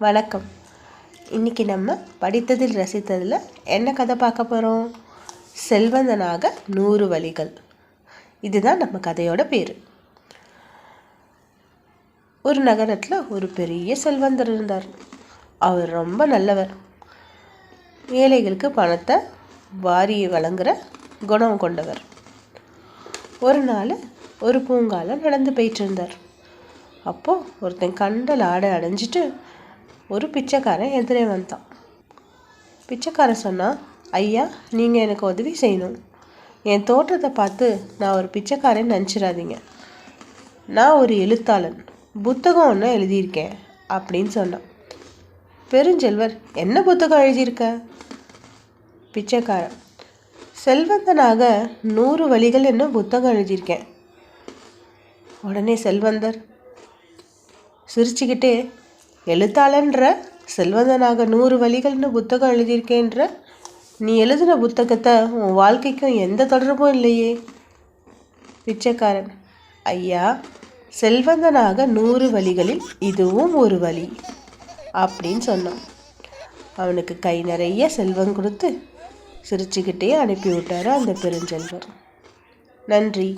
வணக்கம். இன்றைக்கி நம்ம படித்ததில் ரசித்ததில் என்ன கதை பார்க்க போகிறோம்? செல்வந்தனாக 100 வழிகள். இதுதான் நம்ம கதையோட பேர். ஒரு நகரத்தில் ஒரு பெரிய செல்வந்தர் இருந்தார். அவர் ரொம்ப நல்லவர். ஏழைகளுக்கு பணத்தை வாரி வழங்குகிற குணம் கொண்டவர். ஒரு நாள் ஒரு பூங்கால நடந்து போயிட்டு இருந்தார். அப்போது ஒருத்தன் கண்டல் ஆடை அடைஞ்சிட்டு ஒரு பிச்சைக்காரன் எதிரே வந்தான். பிச்சைக்காரன் சொன்னான், ஐயா, நீங்கள் எனக்கு உதவி செய்யணும். என் தோற்றத்தை பார்த்து நான் ஒரு பிச்சைக்காரன் நினச்சிடாதீங்க. நான் ஒரு எழுத்தாளன், புத்தகம் ஒன்று எழுதியிருக்கேன் அப்படின்னு சொன்னான். பெருஞ்செல்வர், என்ன புத்தகம் எழுதியிருக்க? பிச்சைக்காரன், செல்வந்தனாக 100 வழிகள் என்ன புத்தகம் எழுதியிருக்கேன். உடனே செல்வந்தர் சிரிச்சுக்கிட்டே, எழுத்தாளன்ற, செல்வந்தனாக 100 வழிகள்னு புத்தகம் எழுதியிருக்கேன்ற, நீ எழுதின புத்தகத்தை உன் வாழ்க்கைக்கும் எந்த தொடர்பும் இல்லையே. பிச்சைக்காரன், ஐயா, செல்வந்தனாக 100 வழிகளில் இதுவும் ஒரு வழி அப்படின்னு சொன்னான். அவனுக்கு கை நிறைய செல்வம் கொடுத்து சிரிச்சுக்கிட்டே அனுப்பி விட்டார் அந்த பெருஞ்செல்வர். நன்றி.